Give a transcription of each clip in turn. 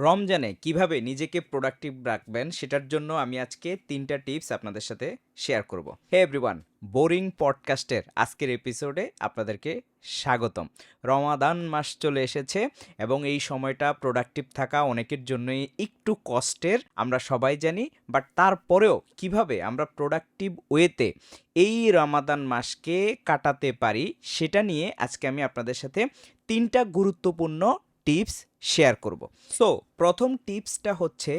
রমজানে কিভাবে নিজেকে প্রোডাক্টিভ রাখবেন সেটার জন্য আমি আজকে ৩টা টিপস আপনাদের সাথে শেয়ার করব। হে এভরিওয়ান, বোরিং পডকাস্টের আজকের এপিসোডে আপনাদেরকে স্বাগতম। রমাদান মাস চলে এসেছে এবং এই সময়টা প্রোডাক্টিভ থাকা অনেকের জন্যই একটু কষ্টের, আমরা সবাই জানি। বাট তারপরেও কিভাবে আমরা প্রোডাক্টিভ ওয়েতে এই রমাদান মাসকে কাটাতে পারি সেটা নিয়ে আজকে আমি আপনাদের সাথে ৩টা গুরুত্বপূর্ণ টিপস শেয়ার করব। সো প্রথম টিপসটা হচ্ছে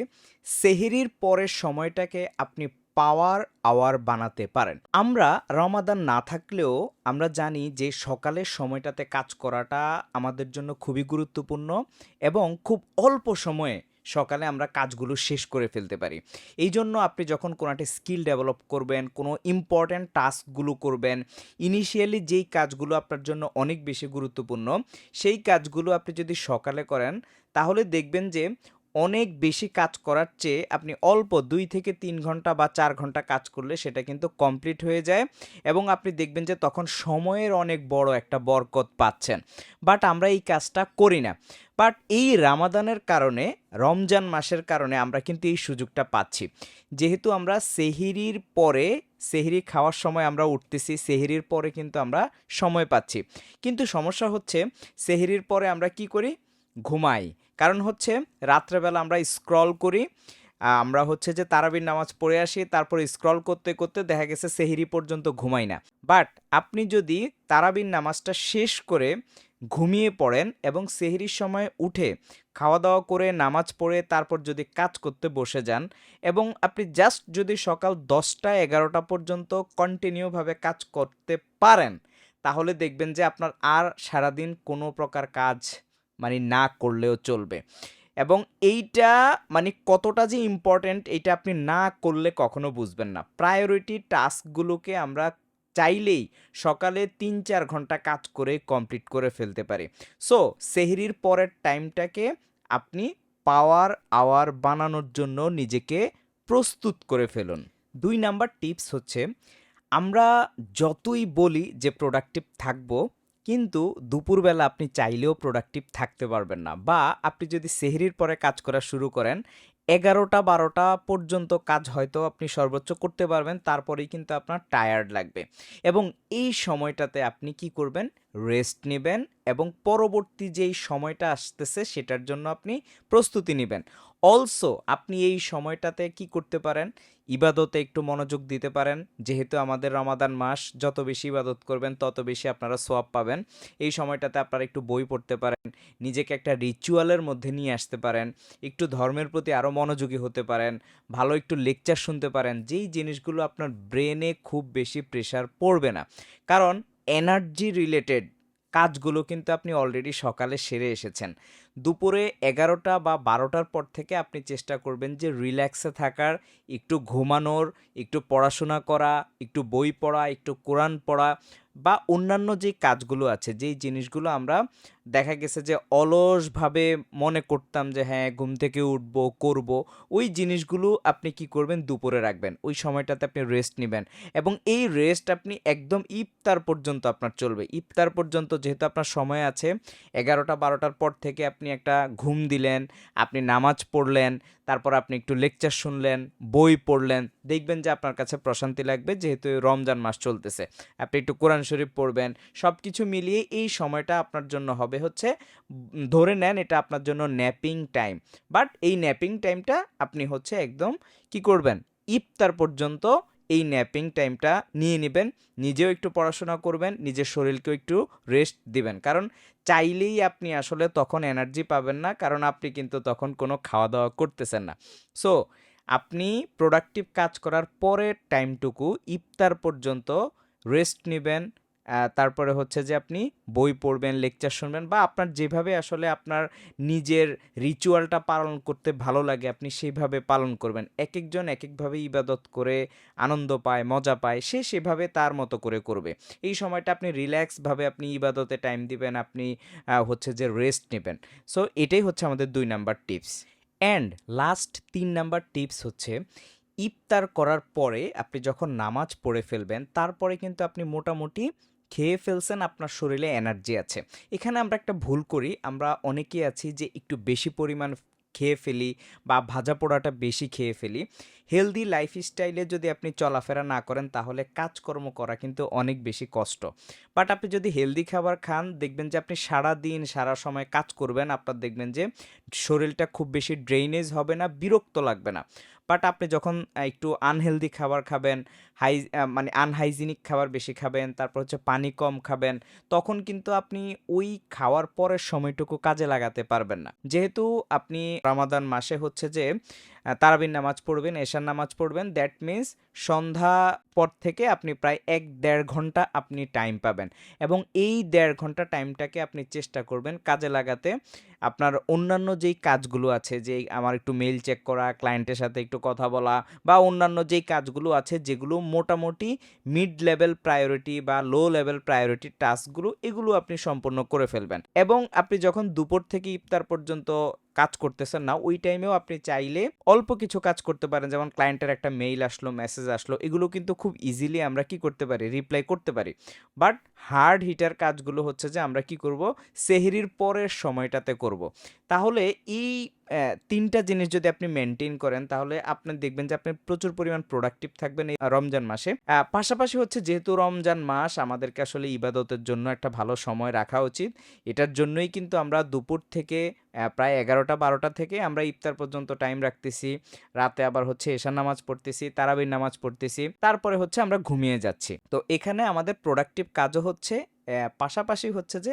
সেহরির পরের সময়টাকে আপনি পাওয়ার আওয়ার বানাতে পারেন। আমরা রমাদান না থাকলেও আমরা জানি যে সকালের সময়টাতে কাজ করাটা আমাদের জন্য খুবই গুরুত্বপূর্ণ এবং খুব অল্প সময়ে সকালে আমরা কাজগুলো শেষ করে ফেলতে পারি। এই জন্য আপনি যখন কোনো একটা স্কিল ডেভেলপ করবেন, কোনো ইম্পর্ট্যান্ট টাস্কগুলো করবেন, ইনিশিয়ালি যেই কাজগুলো আপনার জন্য অনেক বেশি গুরুত্বপূর্ণ সেই কাজগুলো আপনি যদি সকালে করেন তাহলে দেখবেন যে অনেক বেশি কাজ করার চেয়ে আপনি অল্প ২ থেকে ৩ ঘন্টা বা ৪ ঘন্টা কাজ করলে সেটা কিন্তু কমপ্লিট হয়ে যায় এবং আপনি দেখবেন যে তখন সময়ের অনেক বড় একটা বরকত পাচ্ছেন। বাট আমরা এই কাজটা করি না। বাট এই রামাদানের কারণে, রমজান মাসের কারণে আমরা কিন্তু এই সুযোগটা পাচ্ছি। যেহেতু আমরা সেহরির পরে, সেহরি খাওয়ার সময় আমরা উঠতেছি, সেহরির পরে কিন্তু আমরা সময় পাচ্ছি। কিন্তু সমস্যা হচ্ছে সেহরির পরে আমরা কি করি? ঘুমাই। কারণ হচ্ছে রাত্রেবেলা আমরা স্ক্রল করি। আমরা হচ্ছে যে তারাবির নামাজ পড়ে আসি, তারপরে স্ক্রল করতে করতে দেখা গেছে সেহরি পর্যন্ত ঘুমাই না। বাট আপনি যদি তারাবির নামাজটা শেষ করে ঘুমিয়ে পড়েন এবং সেহরির সময় উঠে খাওয়া দাওয়া করে নামাজ পড়ে তারপর যদি কাজ করতে বসে যান এবং আপনি জাস্ট যদি সকাল ১০টা-১১টা পর্যন্ত কন্টিনিউভাবে কাজ করতে পারেন, তাহলে দেখবেন যে আপনার আর সারাদিন কোনো প্রকার কাজ না করলেও চলবে। এবং এইটা কতটা যে ইম্পর্ট্যান্ট এইটা আপনি না করলে কখনো বুঝবেন না। প্রায়োরিটি টাস্কগুলোকে আমরা চাইলেই সকালে ৩-৪ ঘন্টা কাজ করে কমপ্লিট করে ফেলতে পারি। সো সেহরির পরের টাইমটাকে আপনি পাওয়ার আওয়ার বানানোর জন্য নিজেকে প্রস্তুত করে ফেলুন। ২ নাম্বার টিপস হচ্ছে, আমরা যতই বলি যে প্রোডাক্টিভ থাকবো, কিন্তু দুপুরবেলা আপনি চাইলেও প্রোডাক্টিভ থাকতে পারবেন না। বা আপনি যদি সেহরির পরে কাজ করা শুরু করেন, ১১টা-১২টা পর্যন্ত কাজ হয়তো আপনি সর্বোচ্চ করতে পারবেন, তারপরেই কিন্তু আপনার টায়ার্ড লাগবে। এবং এই সময়টাতে আপনি কি করবেন? রেস্ট নিবেন এবং পরবর্তী যেই সময়টা আসতেছে সেটার জন্য আপনি প্রস্তুতি নিবেন। অলসো আপনি এই সময়টাতে কি করতে পারেন? ইবাদতে একটু মনোযোগ দিতে পারেন। যেহেতু আমাদের রমাদান মাস, যত বেশি ইবাদত করবেন তত বেশি আপনারা সওয়াব পাবেন। এই সময়টাতে আপনারা একটু বই পড়তে পারেন, নিজেকে একটা রিচুয়ালের মধ্যে নিয়ে আসতে পারেন, একটু ধর্মের প্রতি আরও মনোযোগী হতে পারেন, ভালো একটু লেকচার শুনতে পারেন, যেই জিনিসগুলো আপনার ব্রেনে খুব বেশি প্রেশার পড়বে না। কারণ এনার্জি রিলেটেড কাজগুলো কিন্তু আপনি অলরেডি সকালে সেরে এসেছেন। দুপুরে ১১টা বা ১২টার পর থেকে আপনি চেষ্টা করবেন যে রিল্যাক্সে থাকার, একটু ঘুমানোর, একটু পড়াশোনা করা, একটু বই পড়া, একটু কোরআন পড়া বা অন্যান্য যেই কাজগুলো আছে, যেই জিনিসগুলো আমরা দেখা গেছে যে অলসভাবে মনে করতাম যে হ্যাঁ ঘুম থেকে উঠবো, করব, ওই জিনিসগুলো আপনি কি করবেন? দুপুরে রাখবেন। ওই সময়টাতে আপনি রেস্ট নিবেন এবং এই রেস্ট আপনি একদম ইফতার পর্যন্ত আপনার চলবে। ইফতার পর্যন্ত যেহেতু আপনার সময় আছে, ১১টা-১২টার পর থেকে আপনি একটা ঘুম দিলেন, আপনি নামাজ পড়লেন, তারপর আপনি একটু লেকচার শুনলেন, বই পড়লেন, দেখবেন যে আপনার কাছে প্রশান্তি লাগবে। যেহেতু রমজান মাস চলতেছে, আপনি একটু কোরআন শরীফ পড়বেন। সব কিছু মিলিয়ে এই সময়টা আপনার জন্য হবে হচ্ছে, ধরে নেন এটা আপনার জন্য ন্যাপিং টাইম। বাট এই ন্যাপিং টাইমটা আপনি হচ্ছে একদম কি করবেন? ইফতার পর্যন্ত এই ন্যাপিং টাইমটা নিয়ে নেবেন। নিজেও একটু পড়াশোনা করবেন, নিজের শরীরকেও একটু রেস্ট দিবেন। কারণ চাইলেই আপনি আসলে তখন এনার্জি পাবেন না, কারণ আপনি কিন্তু তখন কোনো খাওয়া দাওয়া করতেছেন না। সো আপনি প্রোডাক্টিভ কাজ করার পরের টাইমটুকু ইফতার পর্যন্ত রেস্ট নিবেন। তারপরে হচ্ছে যে আপনি বই পড়বেন, লেকচার শুনবেন বা আপনার যেভাবে আসলে আপনার নিজের রিচুয়ালটা পালন করতে ভালো লাগে আপনি সেইভাবে পালন করবেন। একেকজন একেকভাবে ইবাদত করে আনন্দ পায়, মজা পায়, সে সেভাবে তার মতো করে করবে। এই সময়টা আপনি রিল্যাক্সভাবে আপনি ইবাদতে টাইম দিবেন, আপনি হচ্ছে যে রেস্ট নেবেন। সো এটাই হচ্ছে আমাদের ২ number tips. And last ৩ number tips হচ্ছে, ইফতার করার পরে আপনি যখন নামাজ পড়ে ফেলবেন, তারপরে কিন্তু আপনি মোটামুটি খেয়ে ফেলছেন, আপনার শরীরে এনার্জি আছে। এখানে আমরা একটা ভুল করি, আমরা অনেকেই আছি যে একটু বেশি পরিমাণ খেয়ে ফেলি বা ভাজা পোড়াটা বেশি খেয়ে ফেলি। হেলদি লাইফস্টাইলে যদি আপনি চলাফেরা না করেন তাহলে কাজকর্ম করা কিন্তু অনেক বেশি কষ্ট। বাট আপনি যদি হেলদি খাবার খান দেখবেন যে আপনি সারাদিন সারা সময় কাজ করবেন, আপনার দেখবেন যে শরীরটা খুব বেশি ড্রেইনেজ হবে না, বিরক্ত লাগবে না। বাট আপনি যখন একটু আনহেলদি খাবার খাবেন, মানে আনহাইজিনিক খাবার বেশি খাবেন, তারপর হচ্ছে পানি কম খাবেন, তখন কিন্তু আপনি ওই খাওয়ার পরের সময়টুকু কাজে লাগাতে পারবেন না। যেহেতু আপনি রমাদান মাসে হচ্ছে যে তারাবির নামাজ পড়বেন, এশার নামাজ পড়বেন, দ্যাট মিন্স সন্ধ্যা পর থেকে আপনি প্রায় ১-১.৫ ঘন্টা আপনি টাইম পাবেন এবং এই ১.৫ ঘন্টা টাইমটাকে আপনি চেষ্টা করবেন কাজে লাগাতে। আপনার অন্যান্য যেই কাজগুলো আছে, যে আমার একটু মেইল চেক করা, ক্লায়েন্টের সাথে একটু কথা বলা বা অন্যান্য যেই কাজগুলো আছে যেগুলো মোটামুটি মিড লেভেল প্রায়োরিটি বা লো লেভেল প্রায়োরিটি টাস্কগুলো, এগুলো আপনি সম্পন্ন করে ফেলবেন। এবং আপনি যখন দুপুর থেকে ইফতার পর্যন্ত কাজ করতেছেন না, ওই টাইমেও আপনি চাইলে অল্প কিছু কাজ করতে পারেন। যেমন ক্লায়েন্টের একটা মেইল আসলো, মেসেজ আসলো, এগুলো কিন্তু খুব ইজিলি আমরা কি করতে পারি, রিপ্লাই করতে পারি। বাট হার্ড হিটার কাজগুলো হচ্ছে যে আমরা কি করব, সেহরির পরের সময়টাতে করব। তাহলে এই ৩টা জিনিস যদি আপনি মেইনটেইন করেন তাহলে আপনি দেখবেন যে আপনি প্রচুর পরিমাণ প্রোডাক্টিভ থাকবেন এই রমজান মাসে। পাশাপাশি হচ্ছে যেহেতু রমজান মাস, আমাদেরকে আসলে ইবাদতের জন্য একটা ভালো সময় রাখা উচিত। এটার জন্যই কিন্তু আমরা দুপুর থেকে প্রায় ১১টা-১২টা থেকে আমরা ইফতার পর্যন্ত টাইম রাখতেছি। রাতে আবার হচ্ছে এশার নামাজ পড়তেছি, তারাবির নামাজ পড়তেছি। তারপরে হচ্ছে আমরা ঘুমিয়ে যাচ্ছি। তো এখানে আমাদের প্রোডাক্টিভ কাজও হচ্ছে, পাশাপাশি হচ্ছে যে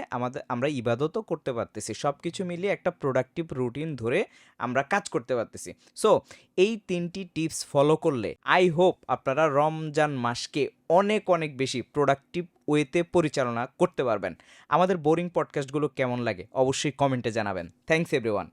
আমরা ইবাদতও করতে পারতেছি। সবকিছু মিলিয়ে একটা প্রোডাক্টিভ রুটিন ধরে আমরা কাজ করতে পারতেছি। সো এই ৩টি টিপস ফলো করলে আই হোপ আপনারা রমজান মাসকে অনেক, অনেক বেশি প্রোডাক্টিভ ওয়েতে পরিচালনা করতে পারবেন। আমাদের বোরিং পডকাস্টগুলো কেমন লাগে অবশ্যই কমেন্টে জানাবেন। Thanks everyone.